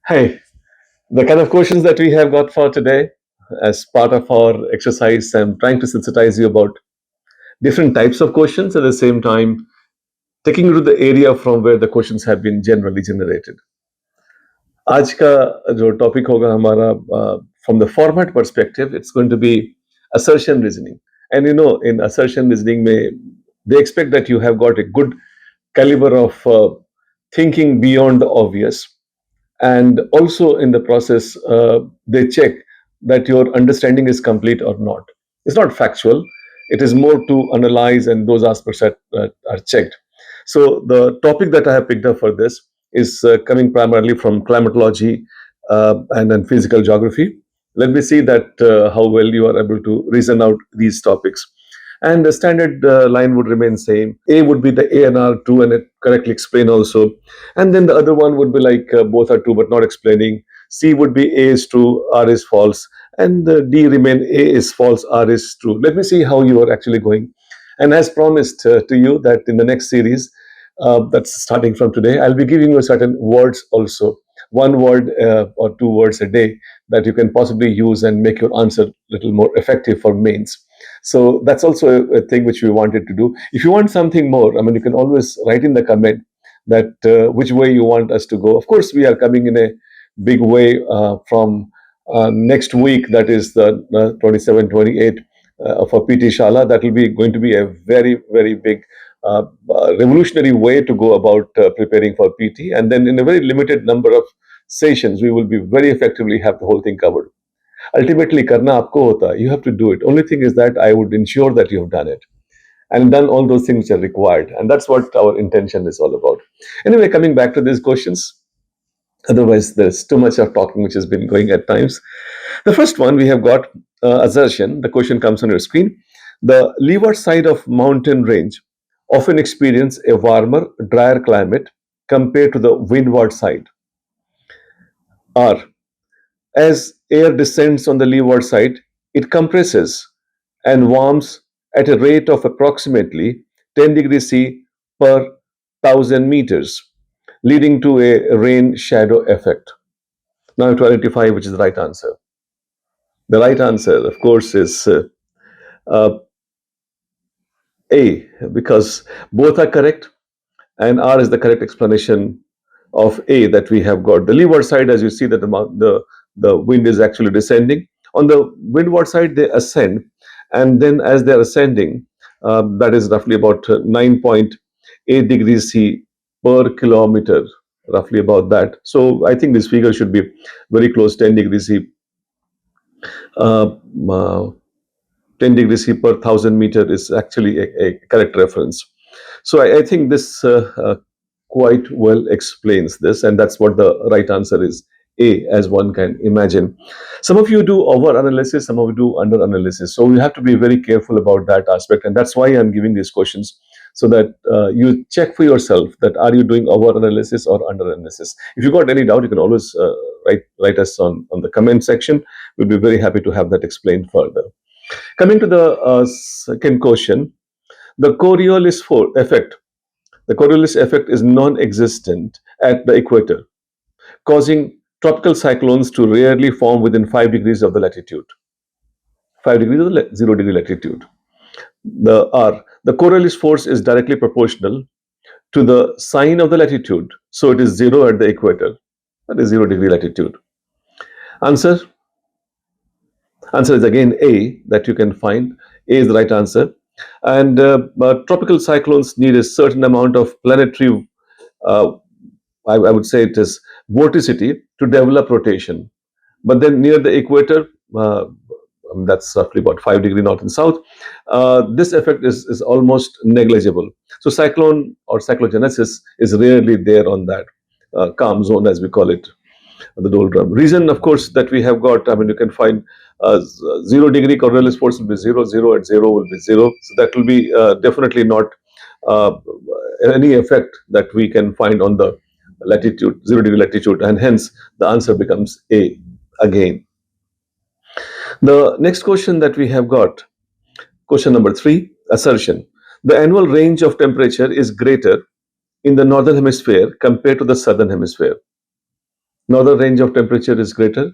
Hey, the kind of questions that we have got for today as part of our exercise, I'm trying to sensitize you about different types of questions at the same time, taking you to the area from where the questions have been generally generated. आज का जो topic होगा हमारा from the format perspective, it's going to be assertion reasoning. And in assertion reasoning, they expect that you have got a good caliber of thinking beyond the obvious. And also in the process, they check that your understanding is complete or not. It's not factual. It is more to analyze, and those aspects are checked. So the topic that I have picked up for this is coming primarily from climatology and then physical geography. Let me see that how well you are able to reason out these topics. And the standard line would remain same. A would be the A and R true and it correctly explain also. And then the other one would be like both are true but not explaining. C would be A is true, R is false. And D remain A is false, R is true. Let me see how you are actually going. And as promised to you that in the next series, that's starting from today, I'll be giving you certain words also. One word or two words a day that you can possibly use and make your answer a little more effective for mains. So that's also a thing which we wanted to do. If you want something more, I mean, you can always write in the comment that which way you want us to go. Of course, we are coming in a big way from next week, that is the 27, 28 for PT Shala. That will be going to be a very, very big revolutionary way to go about preparing for PT. And then in a very limited number of sessions, we will be very effectively have the whole thing covered. Ultimately, karna aapko hota, you have to do it. Only thing is that I would ensure that you have done it and done all those things which are required. And that's what our intention is all about. Anyway, coming back to these questions, otherwise there's too much of talking which has been going at times. The first one we have got assertion. The question comes on your screen. The leeward side of mountain range often experience a warmer, drier climate compared to the windward side. R. As air descends on the leeward side, it compresses and warms at a rate of approximately 10 degrees C per 1000 meters, leading to a rain shadow effect. Now to identify which is the right answer. The right answer, of course, is uh, A, because both are correct, and R is the correct explanation of A that we have got. The leeward side, as you see, that the wind is actually descending. On the windward side, they ascend, and then as they are ascending, that is roughly about 9.8 degrees C per kilometer, roughly about that. So I think this figure should be very close, 10 degrees C. Uh, uh, 10 degrees C per 1000 meter is actually a correct reference. So I think this quite well explains this, and that's what the right answer is. A, as one can imagine. Some of you do over analysis, some of you do under analysis. So you have to be very careful about that aspect, and that's why I'm giving these questions so that you check for yourself that are you doing over analysis or under analysis. If you got any doubt, you can always write us on the comment section. We'll be very happy to have that explained further. Coming to the second question, the effect. The Coriolis effect is non-existent at the equator, causing tropical cyclones to rarely form within 5 degrees of the latitude. 5 degrees of the 0 degree latitude. The Coriolis force is directly proportional to the sign of the latitude. So it is 0 at the equator. That is 0 degree latitude. Answer? Answer is again A, that you can find. A is the right answer. And tropical cyclones need a certain amount of planetary, uh, I would say it is vorticity to develop rotation. But then near the equator, that's roughly about 5 degree north and south, this effect is almost negligible. So cyclone or cyclogenesis is rarely there on that calm zone, as we call it, the doldrum. Reason, of course, that we have got, I mean, you can find 0 degree Coriolis force will be 0, 0 at 0 will be 0. So that will be definitely not uh, any effect that we can find on the latitude, 0 degree latitude, and hence the answer becomes A again. The next question that we have got, question number 3, assertion. The annual range of temperature is greater in the northern hemisphere compared to the southern hemisphere. Northern range of temperature is greater.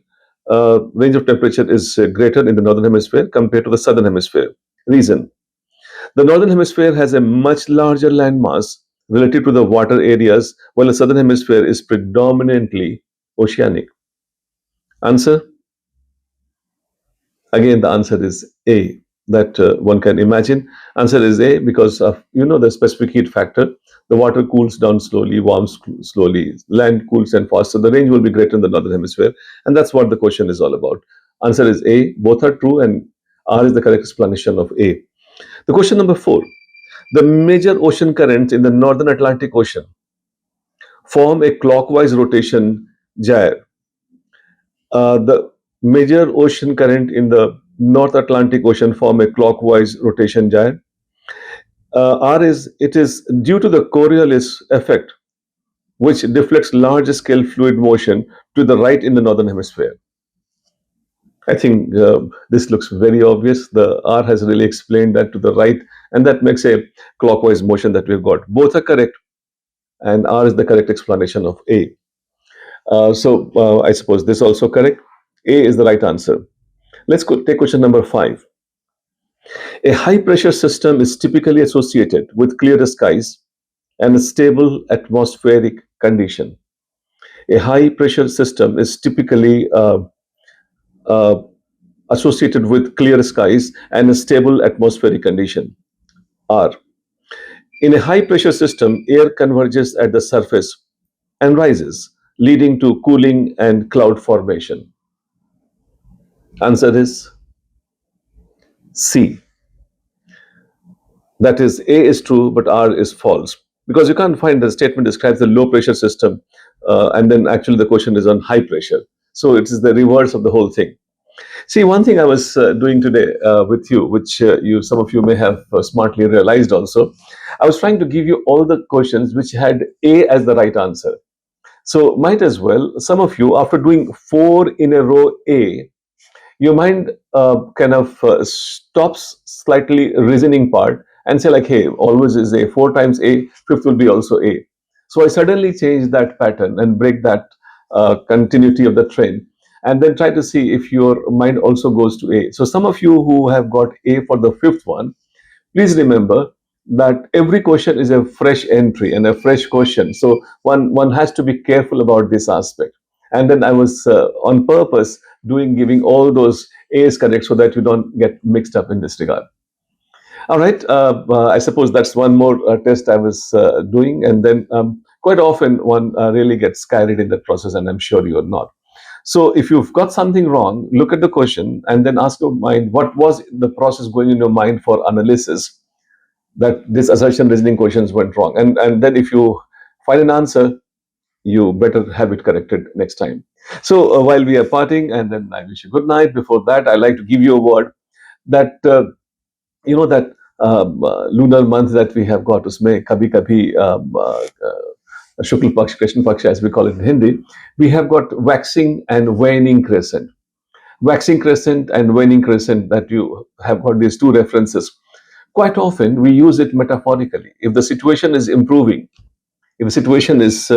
Range of temperature is greater in the northern hemisphere compared to the southern hemisphere. Reason: the northern hemisphere has a much larger land mass relative to the water areas, while the southern hemisphere is predominantly oceanic. Answer: again, the answer is A. That one can imagine. Answer is A because of the specific heat factor. The water cools down slowly, warms slowly. Land cools down faster. The range will be greater in the northern hemisphere, and that's what the question is all about. Answer is A. Both are true, and R is the correct explanation of A. The question number 4: the major ocean currents in the northern Atlantic Ocean form a clockwise rotation gyre. The major ocean current in the North Atlantic Ocean form a clockwise rotation gyre. R is it is due to the Coriolis effect, which deflects large scale fluid motion to the right in the northern hemisphere. I think this looks very obvious. The R has really explained that to the right, and that makes a clockwise motion that we've got. Both are correct, and R is the correct explanation of A. I suppose this also correct. A is the right answer. Let's take question number 5. A high pressure system is typically associated with clear skies and a stable atmospheric condition. A high pressure system is typically uh, associated with clear skies and a stable atmospheric condition. R. In a high pressure system, air converges at the surface and rises, leading to cooling and cloud formation. Answer is C. That is, A is true, but R is false. Because you can't find the statement describes the low pressure system, and then actually the question is on high pressure. So it is the reverse of the whole thing. See, one thing I was doing today with you, which some of you may have smartly realized also, I was trying to give you all the questions which had A as the right answer. So might as well, some of you, after doing 4 in a row A, your mind kind of stops slightly reasoning part and say like, hey, always is A, 4 times A, fifth will be also A. So I suddenly change that pattern and break that continuity of the train, and then try to see if your mind also goes to A. So some of you who have got A for the fifth one, please remember that every question is a fresh entry and a fresh question. So one has to be careful about this aspect. And then I was on purpose giving all those A's correct so that you don't get mixed up in this regard. All right. I suppose that's one more test I was doing, and then quite often one really gets carried in that process, and I'm sure you're not. So if you've got something wrong, look at the question and then ask your mind what was the process going in your mind for analysis that this assertion reasoning questions went wrong. And then if you find an answer, you better have it corrected next time. So while we are parting, and then I wish you good night. Before that, I like to give you a word that that lunar month that we have got, usme kabhi kabhi Shukla Paksh, Krishna Paksh, as we call it in Hindi, we have got waxing and waning crescent. Waxing crescent and waning crescent, that you have got these two references. Quite often we use it metaphorically. If the situation is improving, if the situation is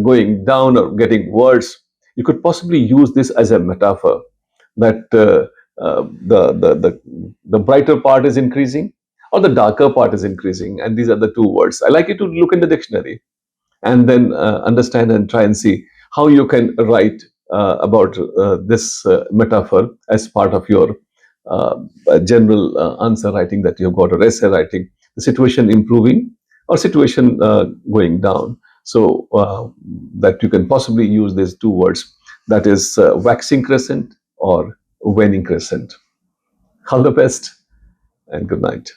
going down or getting worse, you could possibly use this as a metaphor that the brighter part is increasing or the darker part is increasing, and these are the two words. I like you to look in the dictionary and then understand and try and see how you can write about this metaphor as part of your general answer writing that you've got, or essay writing. The situation improving or situation going down. So that you can possibly use these two words, that is waxing crescent or waning crescent. All the best and good night.